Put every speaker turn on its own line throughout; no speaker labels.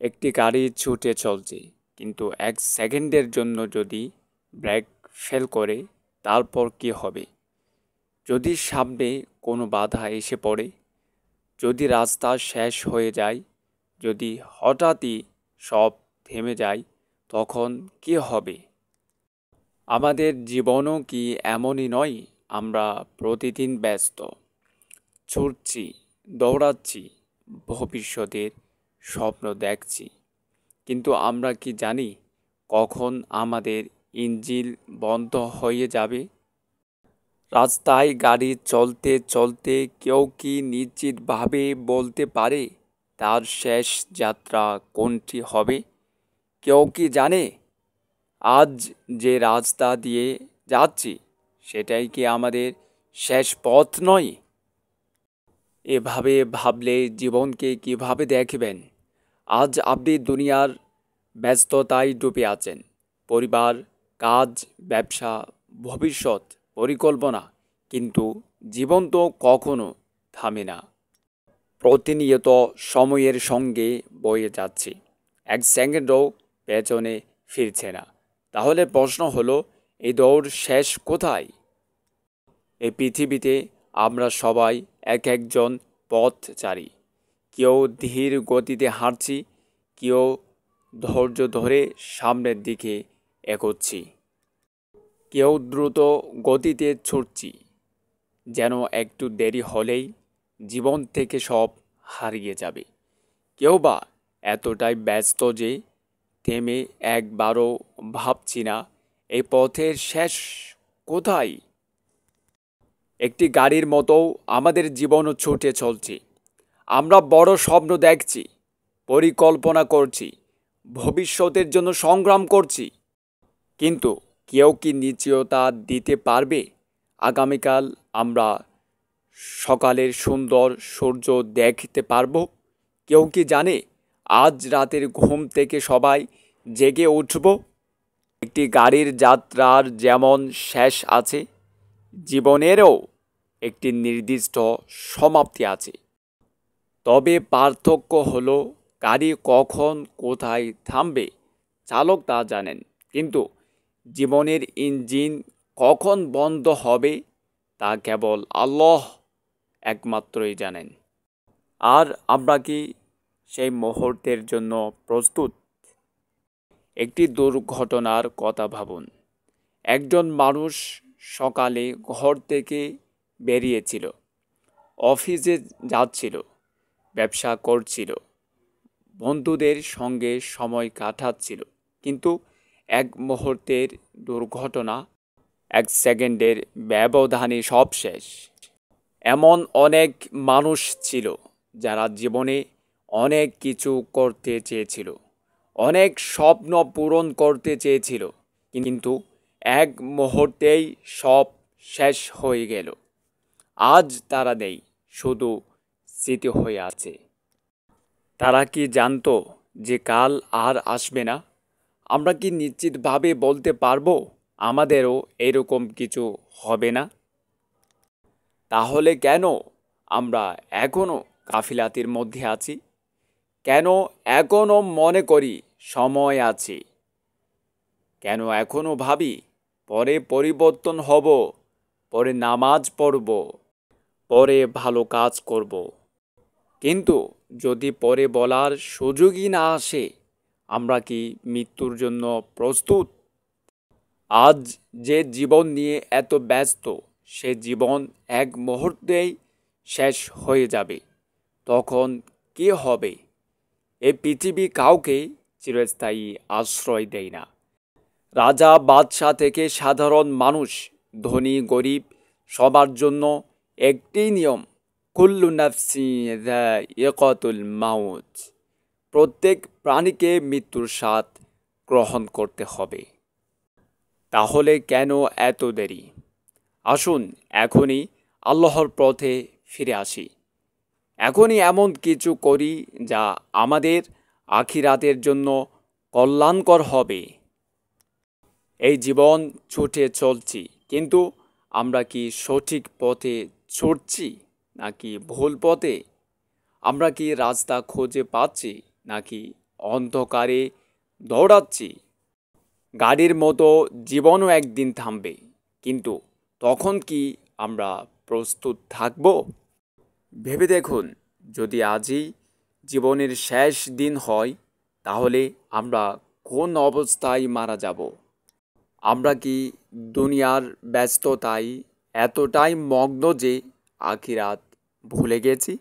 একটি গাড়ি ছুটে চলছে, কিন্তু 1 সেকেন্ডের জন্য যদি ব্রেক ফেল করে, তারপর কি হবে? যদি সামনে কোনো বাধা এসে পড়ে, যদি রাস্তা শেষ হয়ে যায়, যদি হঠাৎই সব থেমে যায়, তখন কি হবে? আমাদের জীবনও কি এমনই নয়? আমরা প্রতিদিন ব্যস্ত, ছুটছি, দৌড়াচ্ছি, ভবিষ্যতের স্বপ্ন দেখছি। কিন্তু আমরা কি জানি কখন আমাদের ইঞ্জিন বন্ধ হয়ে যাবে? রাস্তায় গাড়ি চলতে চলতে কেউ কি নিশ্চিতভাবে বলতে পারে তার শেষ যাত্রা কোনটি হবে? কেউ কি জানে আজ যে রাস্তা দিয়ে যাচ্ছি সেটাই কি আমাদের শেষ পথ নয়? এভাবে ভাবলে জীবনকে কিভাবে দেখবেন? আজ আপনি দুনিয়ার ব্যস্ততায় ডুবে আছেন। পরিবার, কাজ, ব্যবসা, ভবিষ্যৎ পরিকল্পনা। কিন্তু জীবন তো কখনো থামে না। প্রতিনিয়ত সময়ের সঙ্গে বয়ে যাচ্ছে। 1 সেকেন্ডও পেছনে ফিরছে না। তাহলে প্রশ্ন হলো, এই দৌড় শেষ কোথায়? এই পৃথিবীতে আমরা সবাই এক একজন পথচারী। কেউ ধীর গতিতে হাঁটছি, কেউ ধৈর্য ধরে সামনের দিকে এগোচ্ছি, কেউ দ্রুত গতিতে ছুটছি, যেন একটু দেরি হলেই জীবন থেকে সব হারিয়ে যাবে। কেউ বা এতটাই ব্যস্ত যে থেমে একবারও ভাবছি না এই পথের শেষ কোথায়। একটি গাড়ির মতো আমাদের জীবনও ছুটে চলছে। আমরা বড় স্বপ্ন দেখছি, পরিকল্পনা করছি, ভবিষ্যতের জন্য সংগ্রাম করছি। কিন্তু কেউ কি নিশ্চয়তা দিতে পারবে আগামীকাল আমরা সকালের সুন্দর সূর্য দেখতে পারবো? কেউ কি জানে আজ রাতের ঘুম থেকে সবাই জেগে উঠব? একটি গাড়ির যাত্রার যেমন শেষ আছে, জীবনেরও একটি নির্দিষ্ট সমাপ্তি আছে। তবে পার্থক্য হলো গাড়ি কখন কোথায় থামবে চালক তা জানেন, কিন্তু জীবনের ইঞ্জিন কখন বন্ধ হবে তা কেবল আল্লাহ একমাত্রই জানেন। আর আমরা কি সেই মুহূর্তের জন্য প্রস্তুত? একটি দুর্ঘটনার কথা ভাবুন। একজন মানুষ সকালে ঘর থেকে বেরিয়েছিল, অফিসে যাচ্ছিল, ব্যবসা করছিল, বন্ধুদের সঙ্গে সময় কাটাচ্ছিল। কিন্তু এক মুহূর্তের দুর্ঘটনা, 1 সেকেন্ডের ব্যবধানে সব শেষ। এমন অনেক মানুষ ছিল যারা জীবনে অনেক কিছু করতে চেয়েছিল, অনেক স্বপ্ন পূরণ করতে চেয়েছিল, কিন্তু এক মুহূর্তেই সব শেষ হয়ে গেল। আজ তারা নেই, শুধু স্মৃতি হয়ে আছে। তারা কি জানতো যে কাল আর আসবে না? আমরা কি নিশ্চিতভাবে বলতে পারবো আমাদেরও এরকম কিছু হবে না? তাহলে কেন আমরা এখনো গাফিলাতির মধ্যে আছি? কেন এখনো মনে করি সময় আছে? কেন এখনো ভাবি পরে পরিবর্তন হব, পরে নামাজ পড়ব, পরে ভালো কাজ করব? কিন্তু যদি পরে বলার সুযোগই না আসে, আমরা কি মৃত্যুর জন্য প্রস্তুত? আজ যে জীবন নিয়ে এত ব্যস্ত, সে জীবন এক মুহূর্তেই শেষ হয়ে যাবে। তখন কি হবে? এই পৃথিবী কাউকে চিরস্থায়ী আশ্রয় দেয় না। রাজা বাদশাহ থেকে সাধারণ মানুষ, ধনী গরিব, সবার জন্য একটি নিয়ম, কুল্লু নাফসি যায়িকাতুল মাউত। প্রত্যেক প্রাণীকে মৃত্যুর স্বাদ গ্রহণ করতে হবে। তাহলে কেন এত দেরি? আসুন এখনই আল্লাহর পথে ফিরে আসি। এখনই এমন কিছু করি যা আমাদের আখিরাতের জন্য কল্যাণকর হবে। এই জীবন ছুটে চলছি, কিন্তু আমরা কি সঠিক পথে ছুটছি নাকি ভুল পথে? আমরা কি রাস্তা খুঁজে পাচ্ছি নাকি অন্ধকারে দৌড়াচ্ছি। গাড়ির মতো জীবনও একদিন থামবে, কিন্তু তখন কি আমরা প্রস্তুত থাকব? ভেবে দেখুন, যদি আজই জীবনের শেষ দিন হয়, তাহলে আমরা কোন অবস্থায় মারা যাব? আমরা কি দুনিয়ার ব্যস্ততায় এতটাই মগ্ন যে আখিরাত ভুলে গেছি?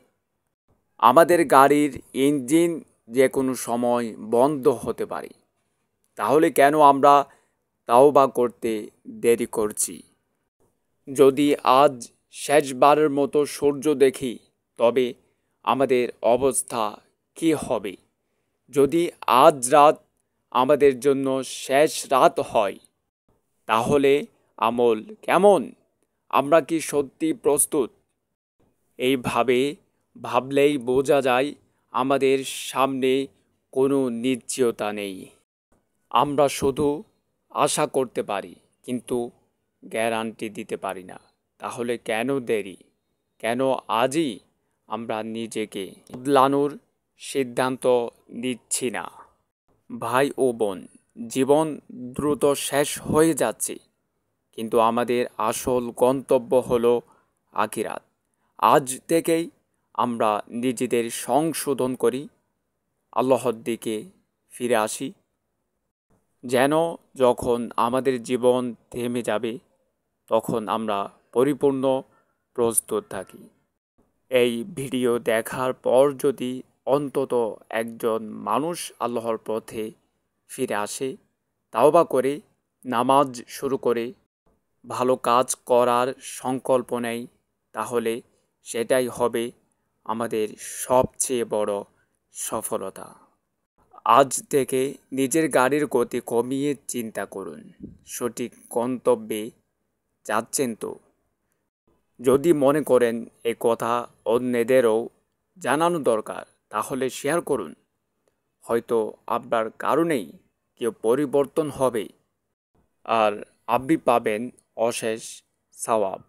আমাদের গাড়ির ইঞ্জিন যে কোনো সময় বন্ধ হতে পারে, তাহলে কেন আমরা তাওবা করতে দেরি করছি? যদি আজ শেষবারের মতো সূর্য দেখি, তবে আমাদের অবস্থা কী হবে? যদি আজ রাত আমাদের জন্য শেষ রাত হয়, তাহলে আমল কেমন? আমরা কি সত্যি প্রস্তুত? এইভাবে ভাবলেই বোঝা যায় আমাদের সামনে কোনো নিশ্চয়তা নেই। আমরা শুধু আশা করতে পারি, কিন্তু গ্যারান্টি দিতে পারি না। তাহলে কেন দেরি? কেন আজই আমরা নিজেকে বদলানোর সিদ্ধান্ত নিচ্ছি না? ভাই ও বোন, জীবন দ্রুত শেষ হয়ে যাচ্ছে, কিন্তু আমাদের আসল গন্তব্য হলো আখিরাত। আজ থেকেই আমরা নিজেদের সংশোধন করি, আল্লাহর দিকে ফিরে আসি, যেন যখন আমাদের জীবন থেমে যাবে, তখন আমরা পরিপূর্ণ প্রস্তুত থাকি। এই ভিডিও দেখার পর যদি অন্তত একজন মানুষ আল্লাহর পথে ফিরে আসে, তাওবা করে, নামাজ শুরু করে, ভালো কাজ করার সংকল্প নেয়, তাহলে সেটাই হবে আমাদের সবচেয়ে বড় সফলতা। আজ থেকে নিজের গাড়ির গতি কমিয়ে চিন্তা করুন, সঠিক গন্তব্যে যাচ্ছেন তো? যদি মনে করেন এই কথা অন্যদেরও জানানো দরকার, তাহলে শেয়ার করুন। হয়তো আপনার কারণেই কেউ পরিবর্তন হবে, আর আপনি পাবেন অশেষ সওয়াব।